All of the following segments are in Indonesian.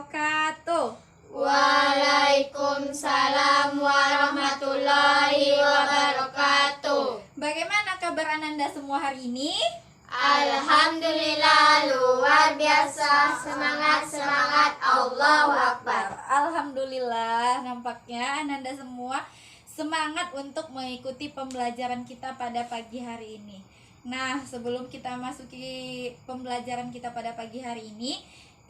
wabarakatuh. Waalaikumsalam warahmatullahi wabarakatuh. Bagaimana kabar Ananda semua hari ini? Alhamdulillah luar biasa. Semangat, Allahu Akbar. Alhamdulillah, nampaknya Ananda semua semangat untuk mengikuti pembelajaran kita pada pagi hari ini. Nah, sebelum kita masuki pembelajaran kita pada pagi hari ini,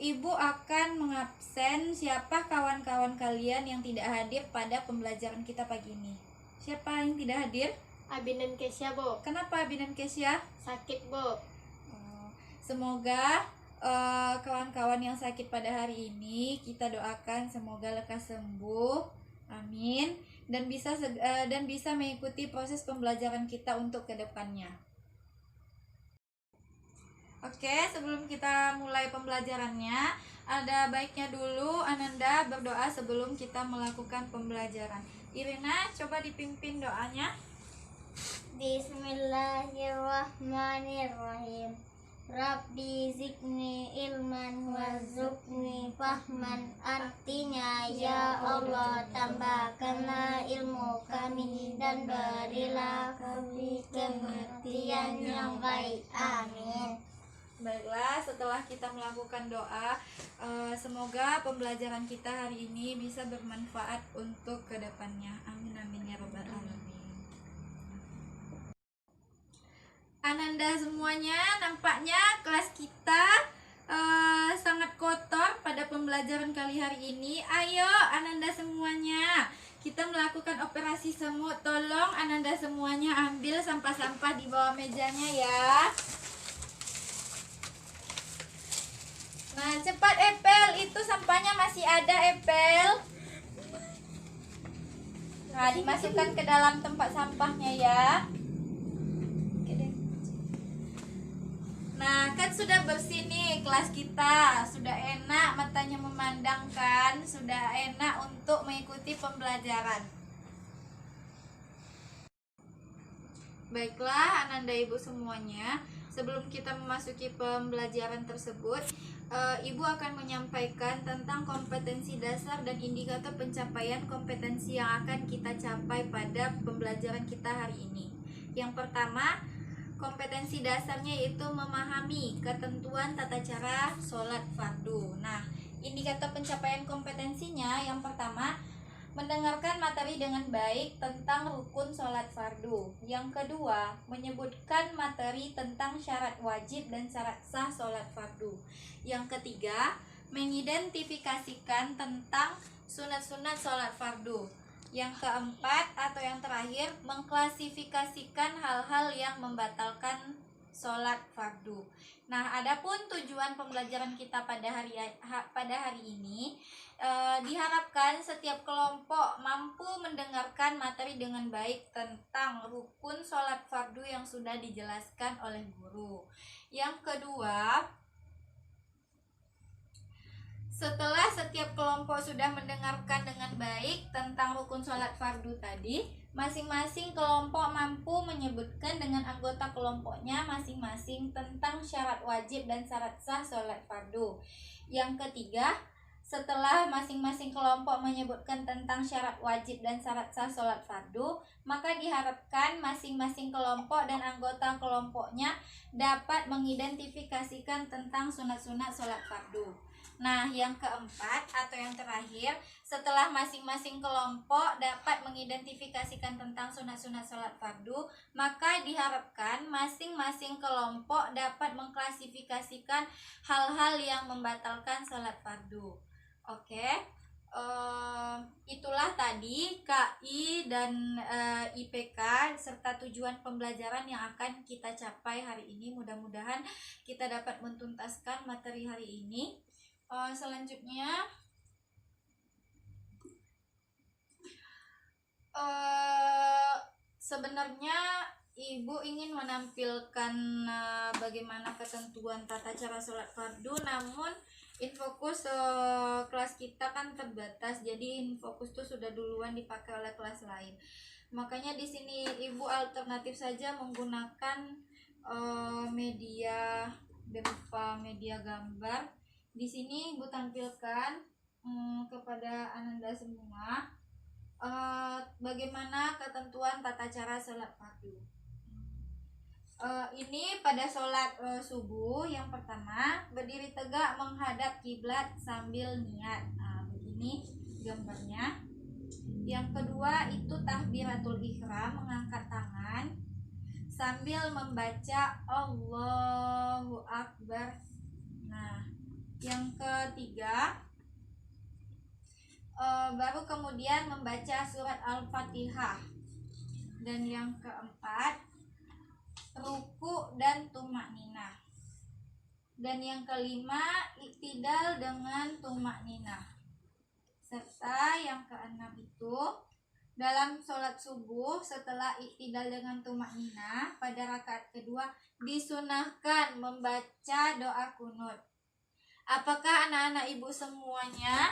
Ibu akan mengabsen siapa kawan-kawan kalian yang tidak hadir pada pembelajaran kita pagi ini. Siapa yang tidak hadir? Abin dan Kesya, Bu. Kenapa Abin dan Kesya? Sakit, Bu. Semoga kawan-kawan yang sakit pada hari ini kita doakan semoga lekas sembuh, amin, dan bisa mengikuti proses pembelajaran kita untuk kedepannya. Oke, sebelum kita mulai pembelajarannya, ada baiknya dulu Ananda berdoa sebelum kita melakukan pembelajaran. Irina, coba dipimpin doanya. Bismillahirrahmanirrahim. Rabbi zidni ilman warzuqni fahman. Artinya, ya Allah, tambahkanlah ilmu kami dan berilah kami pengertian yang baik. Amin. Baiklah, setelah kita melakukan doa, semoga pembelajaran kita hari ini bisa bermanfaat untuk kedepannya. Amin amin ya robbal alamin. Ananda semuanya, nampaknya kelas kita sangat kotor pada pembelajaran kali hari ini. Ayo Ananda semuanya, kita melakukan operasi semut. Tolong Ananda semuanya ambil sampah-sampah di bawah mejanya ya. Nah, cepat Epel, itu sampahnya masih ada Epel. Nah, dimasukkan ke dalam tempat sampahnya ya. Oke deh. Nah, kan sudah bersih nih kelas kita. Sudah enak matanya memandang kan, sudah enak untuk mengikuti pembelajaran. Baiklah Ananda Ibu semuanya, sebelum kita memasuki pembelajaran tersebut, Ibu akan menyampaikan tentang kompetensi dasar dan indikator pencapaian kompetensi yang akan kita capai pada pembelajaran kita hari ini. Yang pertama, kompetensi dasarnya yaitu memahami ketentuan tata cara sholat fardu. Nah, indikator pencapaian kompetensinya yang pertama, mendengarkan materi dengan baik tentang rukun sholat fardu. Yang kedua, menyebutkan materi tentang syarat wajib dan syarat sah sholat fardu. Yang ketiga, mengidentifikasikan tentang sunat-sunat sholat fardu. Yang keempat atau yang terakhir, mengklasifikasikan hal-hal yang membatalkan sholat fardu. Nah, adapun tujuan pembelajaran kita pada hari ini, diharapkan setiap kelompok mampu mendengarkan materi dengan baik tentang rukun sholat fardu yang sudah dijelaskan oleh guru. Yang kedua, setelah setiap kelompok sudah mendengarkan dengan baik tentang rukun sholat fardu tadi, masing-masing kelompok mampu menyebutkan dengan anggota kelompoknya masing-masing tentang syarat wajib dan syarat sah sholat fardu. Yang ketiga, setelah masing-masing kelompok menyebutkan tentang syarat wajib dan syarat sah sholat fardu, maka diharapkan masing-masing kelompok dan anggota kelompoknya dapat mengidentifikasikan tentang sunat-sunat sholat fardu. Nah, yang keempat atau yang terakhir, setelah masing-masing kelompok dapat mengidentifikasikan tentang sunat-sunat sholat fardu, maka diharapkan masing-masing kelompok dapat mengklasifikasikan hal-hal yang membatalkan sholat fardu. Oke, itulah tadi KI dan IPK serta tujuan pembelajaran yang akan kita capai hari ini. Mudah-mudahan kita dapat mentuntaskan materi hari ini. Selanjutnya, sebenarnya Ibu ingin menampilkan bagaimana ketentuan tata cara sholat fardu, namun infokus kelas kita kan terbatas, jadi infokus itu sudah duluan dipakai oleh kelas lain. Makanya di sini Ibu alternatif saja menggunakan media berupa media gambar Di sini Ibu tampilkan kepada Ananda semua bagaimana ketentuan tata cara sholat fardu. Ini pada sholat subuh yang pertama, berdiri tegak menghadap kiblat sambil niat. Nah, begini gambarnya. Yang kedua itu takbiratul ihram, mengangkat tangan sambil membaca Allahu Akbar. Nah, yang ketiga baru kemudian membaca surat Al-Fatihah. Dan yang keempat ruku dan tumakninah. Dan yang kelima iktidal dengan tumakninah. Serta yang keenam itu dalam sholat subuh setelah iktidal dengan tumakninah pada rakaat kedua disunahkan membaca doa kunut. Apakah anak-anak ibu semuanya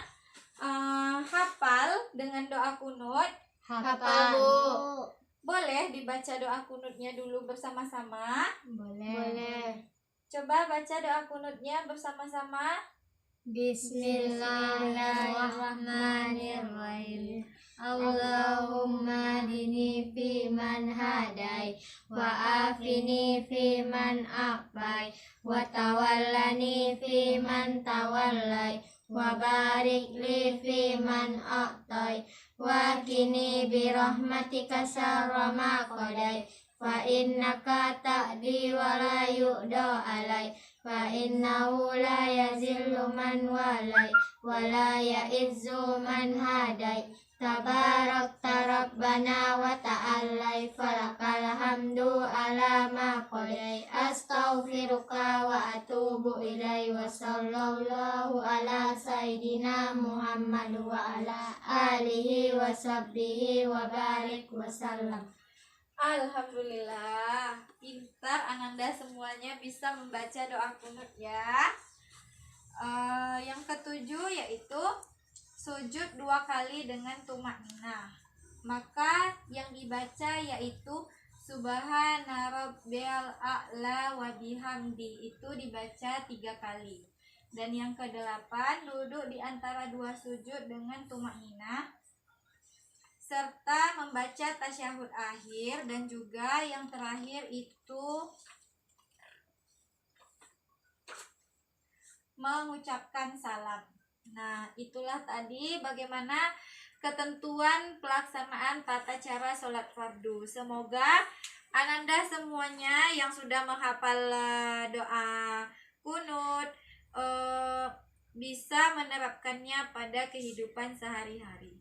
hafal dengan doa kunut? Hafal, Bu. Boleh dibaca doa kunutnya dulu bersama-sama? Boleh. Coba baca doa kunutnya bersama-sama. Bismillahirrahmanirrahim. Allahumma dini fi man hadai wa afini fi man abai wa tawallani fi man tawallai wa barik li fi man a'tai wa kini bi rahmatika syarra ma qadai fa innaka ta'di wa la yu'da alai fa innahu la yazillu man walai wa la ya'izzu man hadai tabarakta rabbana wa ta'alai falakal hamdu ala ma qadai astaghfiruka wa atubu ilai wa sallallahu ala sayyidina Muhammad wa ala alihi wa sahbihi wa barik wa sallam. Alhamdulillah, pintar Ananda semuanya bisa membaca doa kunut ya. Yang ketujuh yaitu sujud 2 kali dengan tumakninah. Maka yang dibaca yaitu Subhana rabbiyal a'la wa bihamdi, itu dibaca 3 kali. Dan yang kedelapan duduk di antara 2 sujud dengan tumakninah serta membaca tasyahud akhir, dan juga yang terakhir itu mengucapkan salam. Nah, itulah tadi bagaimana ketentuan pelaksanaan tata cara sholat fardu. Semoga Ananda semuanya yang sudah menghafal doa kunut bisa menerapkannya pada kehidupan sehari-hari.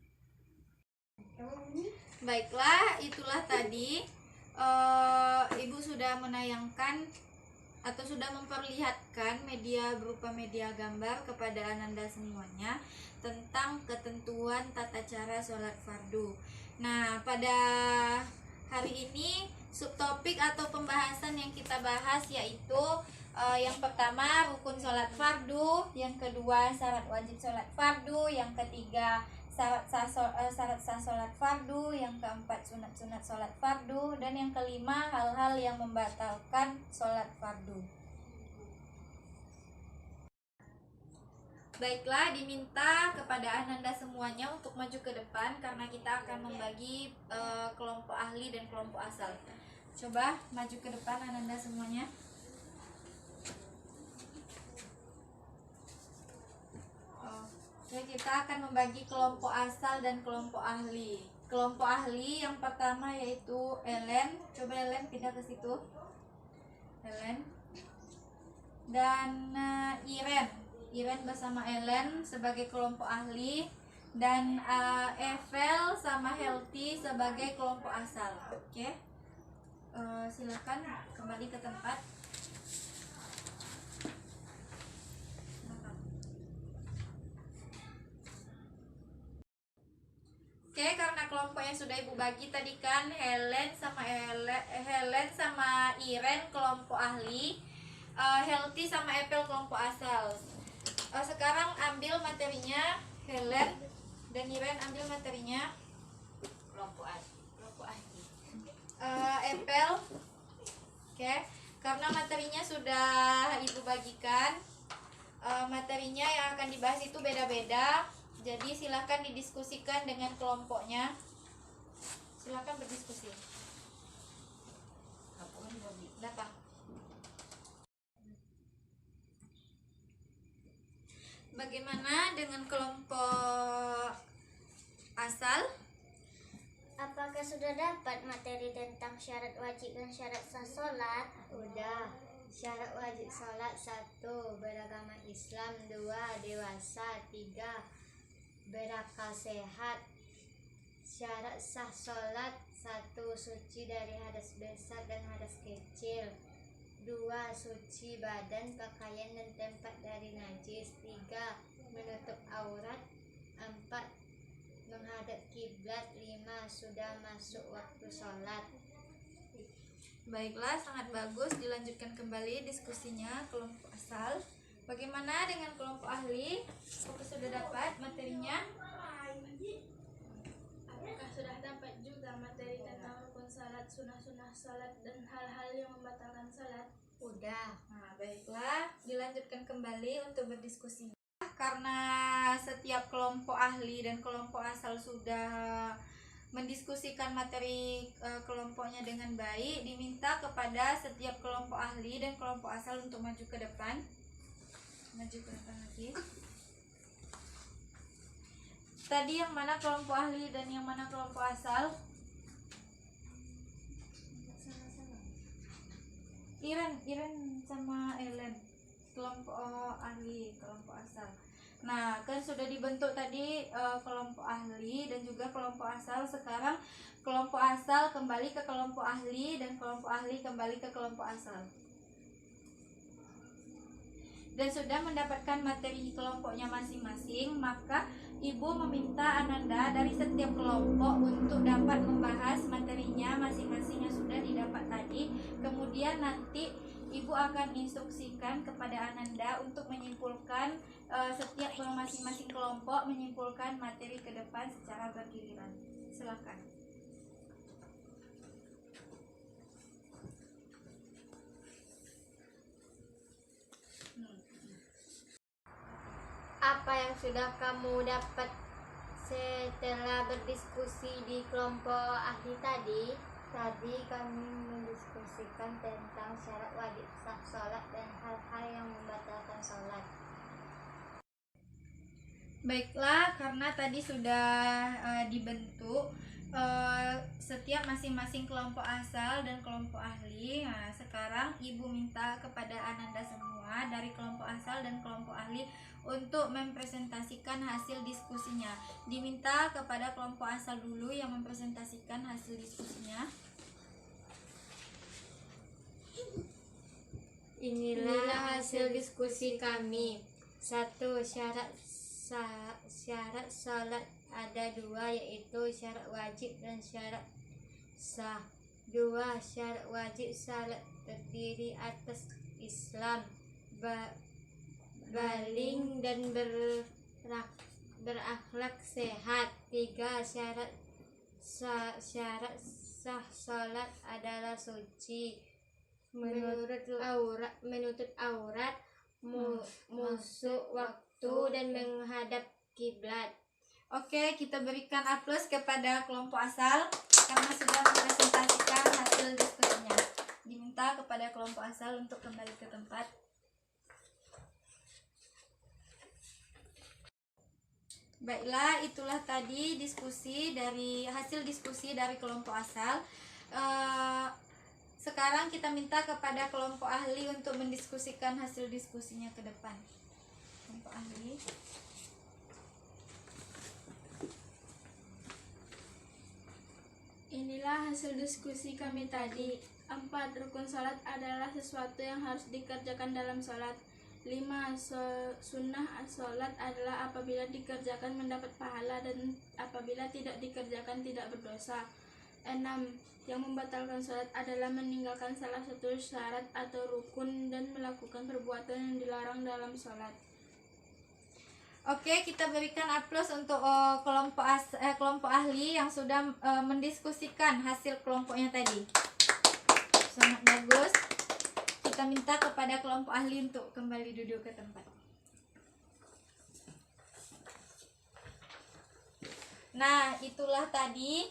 Baiklah, itulah tadi Ibu sudah menayangkan atau sudah memperlihatkan media berupa media gambar kepada Ananda semuanya tentang ketentuan tata cara sholat fardu. Nah, pada hari ini subtopik atau pembahasan yang kita bahas yaitu yang pertama rukun sholat fardu, yang kedua syarat wajib sholat fardu, yang ketiga syarat sah sholat fardu, yang keempat sunat-sunat sholat fardu, dan yang kelima hal-hal yang membatalkan sholat fardu. Baiklah, diminta kepada Ananda semuanya untuk maju ke depan karena kita akan membagi kelompok ahli dan kelompok asal. Coba maju ke depan Ananda semuanya. Oke, kita akan membagi kelompok asal dan kelompok ahli. Kelompok ahli yang pertama yaitu Ellen. Coba Ellen pindah ke situ. Ellen. Dan Iren bersama Ellen sebagai kelompok ahli, dan Evel sama Healthy sebagai kelompok asal. Oke. Silakan kembali ke tempat. Oke, karena kelompoknya sudah Ibu bagi tadi kan, Helen sama Iren kelompok ahli, Healthy sama Apple kelompok asal. Sekarang ambil materinya Helen dan Iren, ambil materinya kelompok ahli. Apple, oke, karena materinya sudah Ibu bagikan, Materinya yang akan dibahas itu beda-beda. Jadi silakan didiskusikan dengan kelompoknya. Silakan berdiskusi. Datang. Bagaimana dengan kelompok asal? Apakah sudah dapat materi tentang syarat wajib dan syarat sah sholat? Udah. Syarat wajib sholat 1. Beragama Islam. 2. Dewasa. 3. Berakal sehat. Syarat sah sholat 1. Suci dari hadas besar dan hadas kecil. 2. Suci badan, pakaian dan tempat dari najis. 3. Menutup aurat. 4. Menghadap kiblat. 5. Sudah masuk waktu sholat. Baiklah, sangat bagus. Dilanjutkan kembali diskusinya kelompok asal. Bagaimana dengan kelompok ahli? Apakah sudah dapat materinya? Apakah sudah dapat juga materi tentang rukun salat, sunah-sunah salat, dan hal-hal yang membatalkan salat? Udah. Nah, baiklah. Dilanjutkan kembali untuk berdiskusi. Karena setiap kelompok ahli dan kelompok asal sudah mendiskusikan materi kelompoknya dengan baik, diminta kepada setiap kelompok ahli dan kelompok asal untuk maju ke depan. Maju ke depan lagi. Tadi yang mana kelompok ahli dan yang mana kelompok asal? Iren sama Ellen. Kelompok ahli, kelompok asal. Nah, kan sudah dibentuk tadi kelompok ahli dan juga kelompok asal. Sekarang kelompok asal kembali ke kelompok ahli dan kelompok ahli kembali ke kelompok asal. Dan sudah mendapatkan materi kelompoknya masing-masing, maka Ibu meminta Ananda dari setiap kelompok untuk dapat membahas materinya masing-masing yang sudah didapat tadi. Kemudian nanti Ibu akan instruksikan kepada Ananda untuk menyimpulkan setiap masing-masing kelompok menyimpulkan materi ke depan secara bergiliran. Silakan. Apa yang sudah kamu dapat setelah berdiskusi di kelompok ahli tadi? Tadi kami mendiskusikan tentang syarat wajib sah sholat dan hal-hal yang membatalkan sholat. Baiklah, karena tadi sudah dibentuk setiap masing-masing kelompok asal dan kelompok ahli. Nah, sekarang Ibu minta kepada Ananda semua dari kelompok asal dan kelompok ahli untuk mempresentasikan hasil diskusinya. Diminta kepada kelompok asal dulu yang mempresentasikan hasil diskusinya. Inilah hasil diskusi kami. 1. Syarat sholat ada 2, yaitu syarat wajib dan syarat sah. 2. Syarat wajib salat terdiri atas Islam, baling dan berakhlak sehat. 3. Syarat sah sholat adalah suci, menutup aurat, musuh waktu dan menghadap kiblat. Oke, kita berikan aplaus kepada kelompok asal karena sudah mempresentasikan hasil diskusinya. Diminta kepada kelompok asal untuk kembali ke tempat. Baiklah, itulah tadi hasil diskusi dari kelompok asal. Sekarang kita minta kepada kelompok ahli untuk mendiskusikan hasil diskusinya ke depan. Kelompok ahli. Inilah hasil diskusi kami tadi. 4. Rukun salat adalah sesuatu yang harus dikerjakan dalam salat. 5. Sunnah salat adalah apabila dikerjakan mendapat pahala dan apabila tidak dikerjakan tidak berdosa. 6. Yang membatalkan salat adalah meninggalkan salah satu syarat atau rukun dan melakukan perbuatan yang dilarang dalam salat. Oke, kita berikan aplaus untuk kelompok ahli yang sudah mendiskusikan hasil kelompoknya tadi. Sangat bagus. Kita minta kepada kelompok ahli untuk kembali duduk ke tempat. Nah, itulah tadi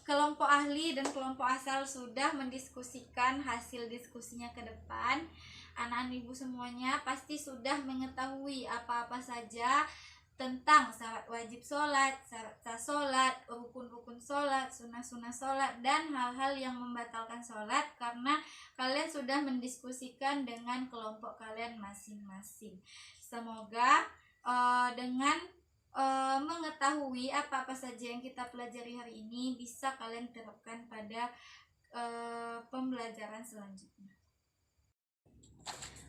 kelompok ahli dan kelompok asal sudah mendiskusikan hasil diskusinya ke depan. Anak-anak ibu semuanya pasti sudah mengetahui apa-apa saja tentang syarat wajib sholat, syarat sah sholat, rukun-rukun sholat, sunnah-sunnah sholat, dan hal-hal yang membatalkan sholat, karena kalian sudah mendiskusikan dengan kelompok kalian masing-masing. Semoga dengan mengetahui apa-apa saja yang kita pelajari hari ini bisa kalian terapkan pada pembelajaran selanjutnya.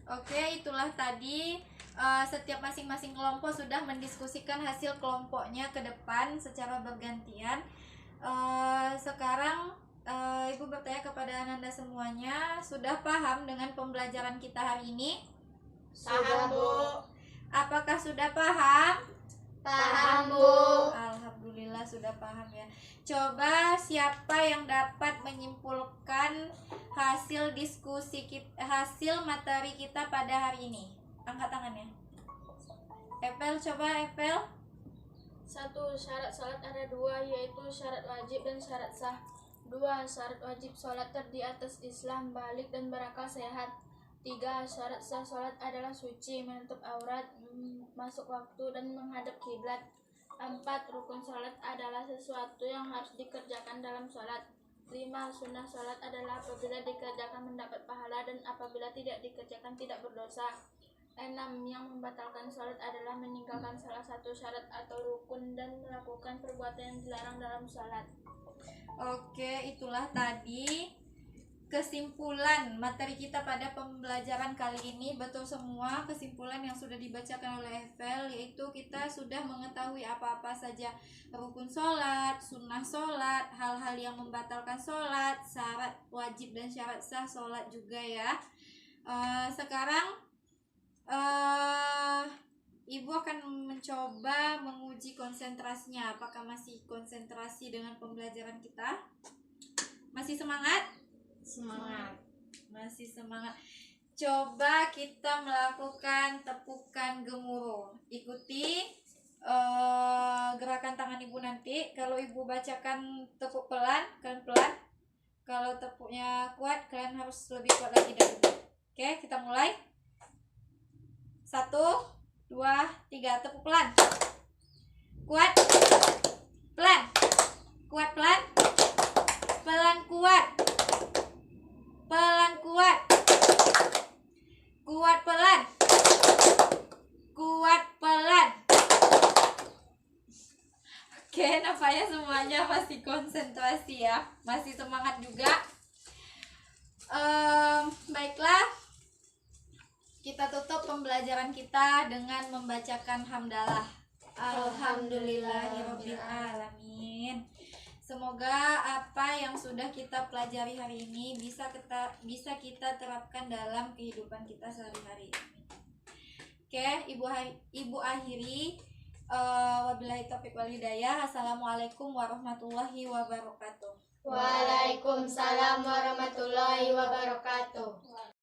Oke, itulah tadi setiap masing-masing kelompok sudah mendiskusikan hasil kelompoknya ke depan secara bergantian. Sekarang Ibu bertanya kepada Ananda semuanya, sudah paham dengan pembelajaran kita hari ini? Paham, Bu. Apakah sudah paham? Paham, Bu. Alhamdulillah sudah paham ya. Coba siapa yang dapat menyimpulkan hasil diskusi kita, hasil materi kita pada hari ini? Angkat tangannya. Epel, coba Epel. 1. Syarat salat ada 2, yaitu syarat wajib dan syarat sah. 2. Syarat wajib salat terdiri atas Islam, balik dan berakal sehat. 3. Syarat sah salat adalah suci, menutup aurat, masuk waktu dan menghadap kiblat. 4. Rukun salat adalah sesuatu yang harus dikerjakan dalam salat. 5. Sunnah salat adalah apabila dikerjakan mendapat pahala dan apabila tidak dikerjakan tidak berdosa. 6. Yang membatalkan salat adalah meninggalkan salah satu syarat atau rukun dan melakukan perbuatan yang dilarang dalam salat. Oke, itulah tadi kesimpulan materi kita pada pembelajaran kali ini. Betul semua kesimpulan yang sudah dibacakan oleh Evel, yaitu kita sudah mengetahui apa-apa saja rukun sholat, sunnah sholat, hal-hal yang membatalkan sholat, syarat wajib dan syarat sah sholat juga ya. Sekarang Ibu akan mencoba menguji konsentrasinya. Apakah masih konsentrasi dengan pembelajaran kita? Masih semangat? Semangat. Masih semangat. Coba kita melakukan tepukan gemuruh. Ikuti gerakan tangan Ibu nanti. Kalau Ibu bacakan tepuk pelan, kalian pelan. Kalau tepuknya kuat, kalian harus lebih kuat lagi dari itu. Oke, kita mulai. 1, 2, 3, tepuk pelan. Kuat. Pelan. Kuat pelan. Pelan kuat. Pelan kuat. Kuat pelan. Kuat pelan. Oke, nampaknya semuanya masih konsentrasi ya. Masih semangat juga. Baiklah. Kita tutup pembelajaran kita dengan membacakan hamdalah. Alhamdulillahirabbil alamin. Semoga apa yang sudah kita pelajari hari ini bisa kita terapkan dalam kehidupan kita sehari-hari. Oke, Ibu akhiri. Wabillahi taufiq wal hidayah. Assalamualaikum warahmatullahi wabarakatuh. Waalaikumsalam warahmatullahi wabarakatuh.